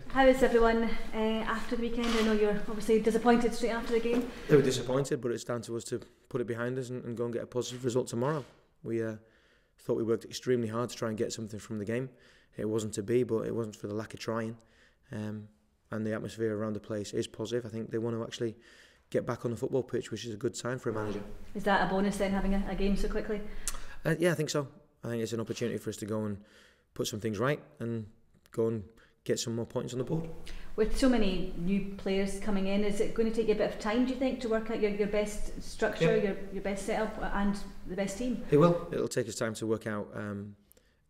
How is everyone after the weekend? I know you're obviously disappointed straight after the game. They were disappointed, but it's down to us to put it behind us and go and get a positive result tomorrow. We thought we worked extremely hard to try and get something from the game. It wasn't to be, but it wasn't for the lack of trying. And the atmosphere around the place is positive. I think they want to actually get back on the football pitch, which is a good sign for a manager. Is that a bonus then, having a game so quickly? Yeah, I think so. I think it's an opportunity for us to go and put some things right and go and get some more points on the board. With so many new players coming in, is it going to take you a bit of time, do you think, to work out your best structure, your best setup and the best team? It will. It'll take us time to work out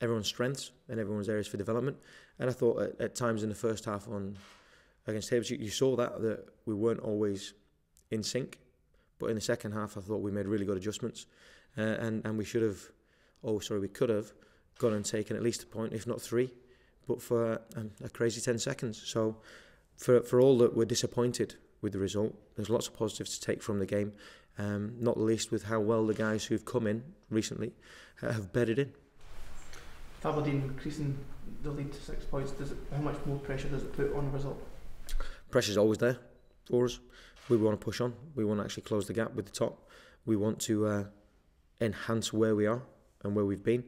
everyone's strengths and everyone's areas for development. And I thought at times in the first half against Hibs, you saw that we weren't always in sync. But in the second half, I thought we made really good adjustments. And we could have gone and taken at least a point, if not 3, but for a crazy 10 seconds. So for all that we're disappointed with the result, there's lots of positives to take from the game, not least with how well the guys who've come in recently have bedded in. Aberdeen increasing the lead to 6 points, how much more pressure does it put on the result? Pressure's always there for us. We want to push on. We want to actually close the gap with the top. We want to enhance where we are and where we've been.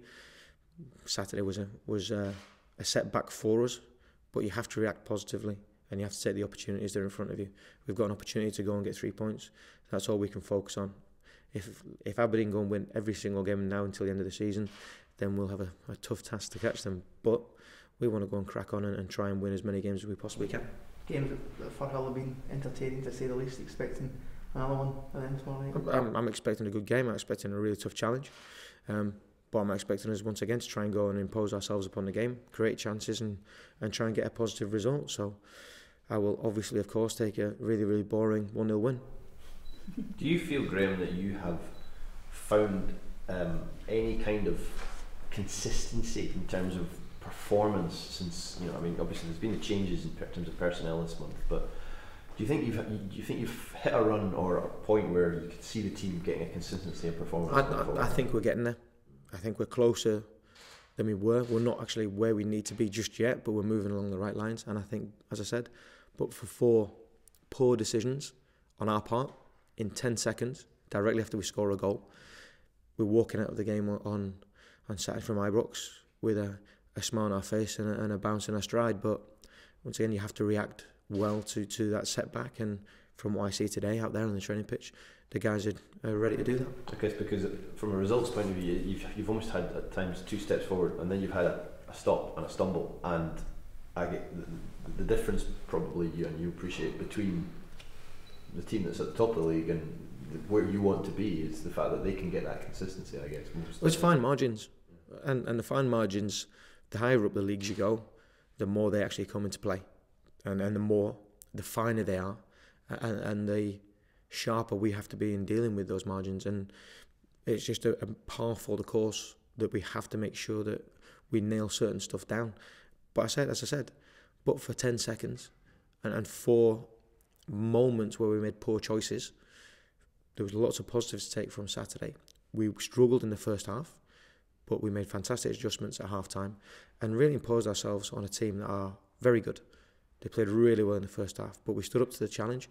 Saturday was a setback for us, but you have to react positively and you have to take the opportunities that are in front of you. We've got an opportunity to go and get 3 points. That's all we can focus on. If Aberdeen go and win every single game now until the end of the season, then we'll have a tough task to catch them. But we want to go and crack on and try and win as many games as we possibly can. Games that for Hull have been entertaining, to say the least. Expecting another one at the end tomorrow night? I'm expecting a good game. I'm expecting a really tough challenge. But I'm expecting us once again to try and go and impose ourselves upon the game, create chances and try and get a positive result. So I will obviously, of course, take a really, really boring 1-0 win. Do you feel, Graeme, that you have found any kind of consistency in terms of performance since, obviously there's been the changes in terms of personnel this month, but do you think you've hit a run or a point where you could see the team getting a consistency in performance? I think we're getting there. I think we're closer than we were. We're not actually where we need to be just yet, but we're moving along the right lines. And I think, as I said, but for 4 poor decisions on our part in 10 seconds, directly after we score a goal, we're walking out of the game on Saturday from Ibrox with a smile on our face and a bounce in our stride. But once again, you have to react well to that setback. And from what I see today out there on the training pitch, the guys are ready to do that. I guess because from a results point of view, you've almost had at times 2 steps forward and then you've had a stop and a stumble, and I get the difference probably you appreciate between the team that's at the top of the league and where you want to be is the fact that they can get that consistency, I guess. Well, it's fine margins, and the fine margins, the higher up the leagues you go, the more they actually come into play, and the finer they are, and the sharper we have to be in dealing with those margins. And it's just a par for the course that we have to make sure that we nail certain stuff down. But as I said, but for 10 seconds and 4 moments where we made poor choices, there was lots of positives to take from Saturday. We struggled in the first half, but we made fantastic adjustments at half time and really imposed ourselves on a team that are very good. They played really well in the first half, but we stood up to the challenge.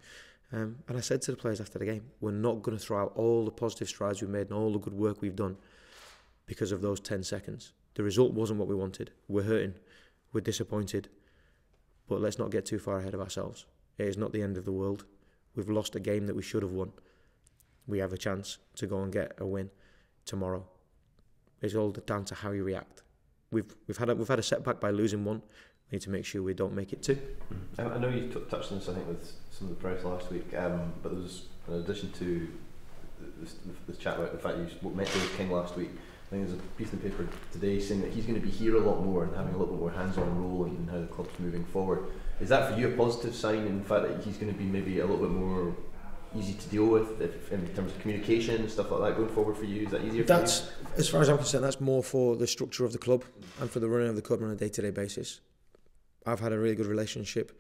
And I said to the players after the game, we're not going to throw out all the positive strides we've made and all the good work we've done because of those 10 seconds. The result wasn't what we wanted. We're hurting. We're disappointed. But let's not get too far ahead of ourselves. It is not the end of the world. We've lost a game that we should have won. We have a chance to go and get a win tomorrow. It's all down to how you react. We've had a setback by losing 1. We need to make sure we don't make it 2. I know you touched on this, I think, with some of the press last week, but there was, in addition to this chat about the fact you met David King last week, I think there's a piece in the paper today saying that he's going to be here a lot more and having a little bit more hands-on role in how the club's moving forward. Is that for you a positive sign in the fact that he's going to be maybe a little bit more easy to deal with in terms of communication and stuff like that going forward for you? Is that easier for you? As far as I'm concerned, that's more for the structure of the club and for the running of the club on a day-to-day basis. I've had a really good relationship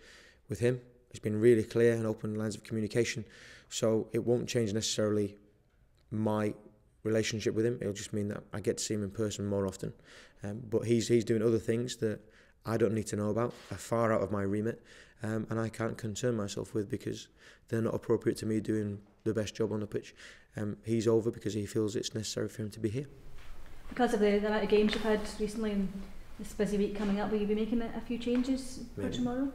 with him. It's been really clear and open lines of communication. So it won't change necessarily my relationship with him. It'll just mean that I get to see him in person more often. But he's doing other things that I don't need to know about, are far out of my remit, and I can't concern myself with because they're not appropriate to me doing the best job on the pitch. He's over because he feels it's necessary for him to be here. Because of the amount of games you've had recently and this busy week coming up, will you be making a few changes for tomorrow?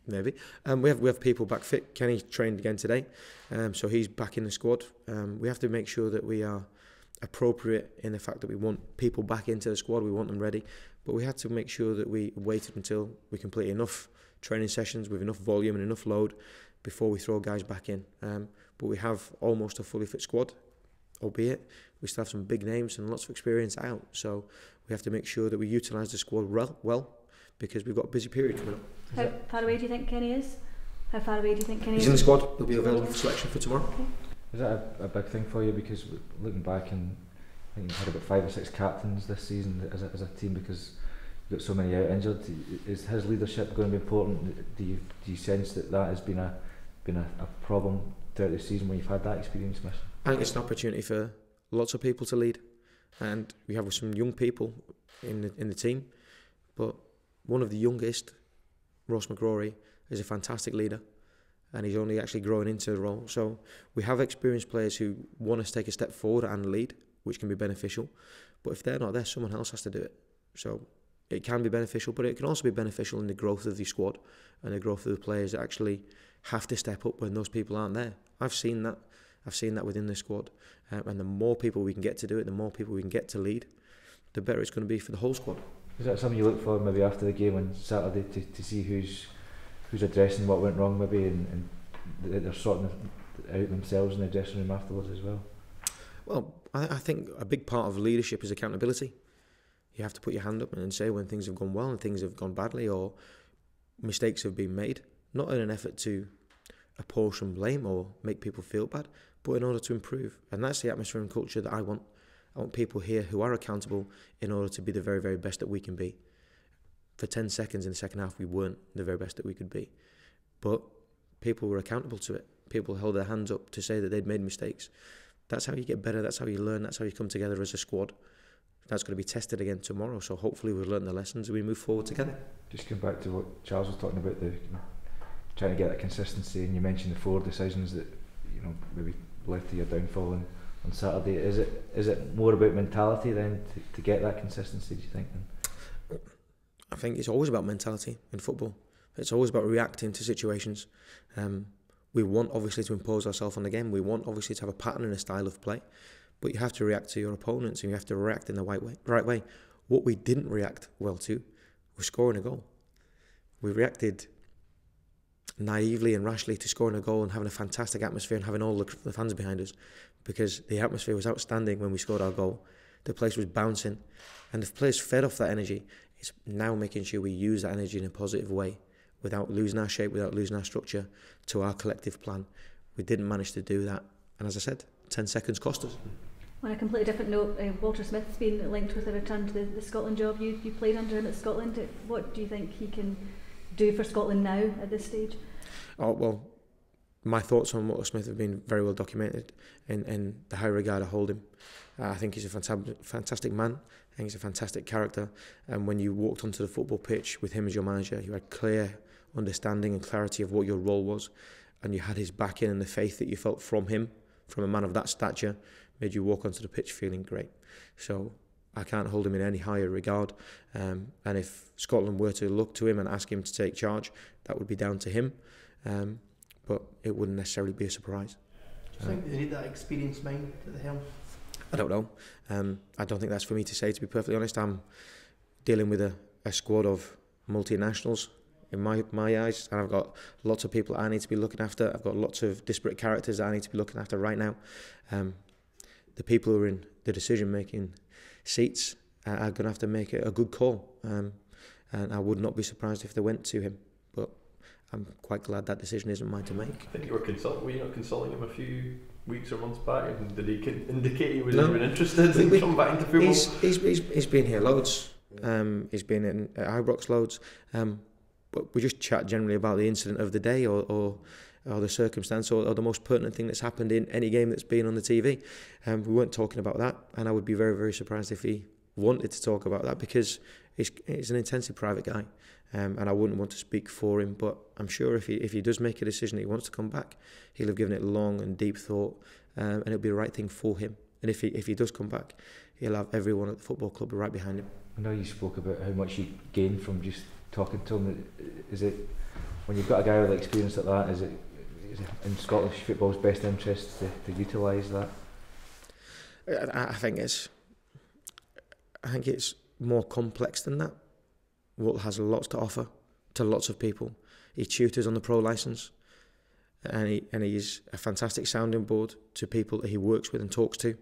Maybe. We have people back fit. Kenny trained again today, so he's back in the squad. We have to make sure that we are appropriate in the fact that we want people back into the squad, we want them ready, but we had to make sure that we waited until we complete enough training sessions with enough volume and enough load before we throw guys back in. But we have almost a fully fit squad, albeit we still have some big names and lots of experience out, so we have to make sure that we utilise the squad well because we've got a busy period coming up. How far away do you think Kenny is? How far away do you think Kenny is? He's in the squad, he'll be available for selection for tomorrow. Okay. Is that a big thing for you? Because looking back, and I think you've had about 5 or 6 captains this season as a team because you've got so many out injured. Is his leadership going to be important? Do you sense that has been a problem throughout the season when you've had that experience, Mission? I think it's an opportunity for lots of people to lead, and we have some young people in the team, but one of the youngest, Ross McGrory, is a fantastic leader, and he's only actually growing into the role. So we have experienced players who want us to take a step forward and lead, which can be beneficial, but if they're not there, someone else has to do it. So it can be beneficial, but it can also be beneficial in the growth of the squad and the growth of the players that actually have to step up when those people aren't there. I've seen that within the squad, and the more people we can get to do it, the more people we can get to lead, the better it's going to be for the whole squad. Is that something you look for maybe after the game on Saturday to see who's addressing what went wrong maybe and they're sorting it out themselves in the dressing room afterwards as well? Well, I think a big part of leadership is accountability. You have to put your hand up and say when things have gone well and things have gone badly or mistakes have been made, not in an effort to apportion blame or make people feel bad, but in order to improve. And that's the atmosphere and culture that I want. I want people here who are accountable in order to be the very, very best that we can be. For 10 seconds in the second half, we weren't the very best that we could be. But people were accountable to it. People held their hands up to say that they'd made mistakes. That's how you get better, that's how you learn, that's how you come together as a squad. That's going to be tested again tomorrow, so hopefully we've learned the lessons and we move forward together. Just going back to what Charles was talking about, trying to get that consistency, and you mentioned the 4 decisions that maybe led to your downfall on Saturday. Is it more about mentality then to get that consistency, do you think? I think it's always about mentality in football. It's always about reacting to situations. We want obviously to impose ourselves on the game. We want obviously to have a pattern and a style of play, but you have to react to your opponents and you have to react in the right way. What we didn't react well to was scoring a goal. We reacted naively and rashly to scoring a goal and having a fantastic atmosphere and having all the fans behind us, because the atmosphere was outstanding when we scored our goal. The place was bouncing, and the players fed off that energy. It's now making sure we use that energy in a positive way without losing our shape, without losing our structure to our collective plan. We didn't manage to do that, and as I said, 10 seconds cost us. On a completely different note, Walter Smith's been linked with a return to the Scotland job. You played under him at Scotland. What do you think he can do for Scotland now at this stage? Oh, well, my thoughts on Walter Smith have been very well documented in the high regard I hold him. I think he's a fantastic man. I think he's a fantastic character. And when you walked onto the football pitch with him as your manager, you had clear understanding and clarity of what your role was, and you had his backing and the faith that you felt from him, from a man of that stature, made you walk onto the pitch feeling great. So I can't hold him in any higher regard. And if Scotland were to look to him and ask him to take charge, that would be down to him. But it wouldn't necessarily be a surprise. Do you think they need that experienced mind at the helm? I don't know. I don't think that's for me to say, to be perfectly honest. I'm dealing with a squad of multinationals in my eyes, and I've got lots of people I need to be looking after. I've got lots of disparate characters that I need to be looking after right now. The people who are in the decision-making seats are going to have to make a good call, and I would not be surprised if they went to him, but I'm quite glad that decision isn't mine to make. I think were you not consulting him a few weeks or months back, and did he indicate he was even interested in coming back into football? He's been here loads. He's been in Ibrox loads, but we just chat generally about the incident of the day or the circumstance or the most pertinent thing that's happened in any game that's been on the TV. We weren't talking about that, and I would be very, very surprised if he wanted to talk about that, because he's an intensely private guy, and I wouldn't want to speak for him, but I'm sure if he does make a decision that he wants to come back, he'll have given it long and deep thought, and it'll be the right thing for him. And if he does come back, he'll have everyone at the football club right behind him. I know you spoke about how much you gain from just talking to him. Is it, when you've got a guy with experience like that, is it in Scottish football's best interest to utilise that? I think it's more complex than that. Will has lots to offer to lots of people. He tutors on the pro licence, and he's a fantastic sounding board to people that he works with and talks to.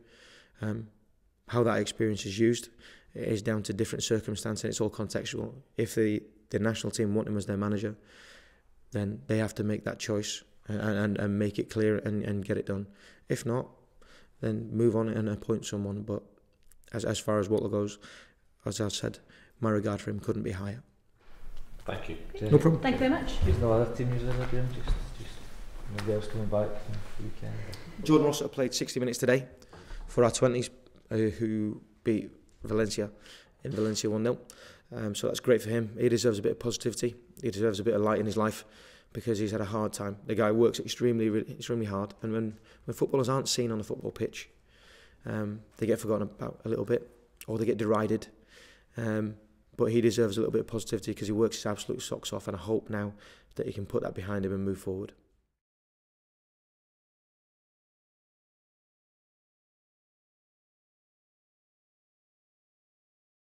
How that experience is used is down to different circumstances, and it's all contextual. If the national team want him as their manager, then they have to make that choice and make it clear and get it done. If not, then move on and appoint someone. But as far as Walter goes, as I said, my regard for him couldn't be higher. Thank you. No problem. Thank you very much. There's no other team users there, Graeme? Just nobody else coming back from the weekend? Jordan Rossiter played 60 minutes today for our 20s, who beat Valencia in Valencia 1-0. So that's great for him. He deserves a bit of positivity. He deserves a bit of light in his life, because he's had a hard time. The guy works extremely hard, and when footballers aren't seen on the football pitch, they get forgotten about a little bit, or they get derided. But he deserves a little bit of positivity because he works his absolute socks off, and I hope now that he can put that behind him and move forward.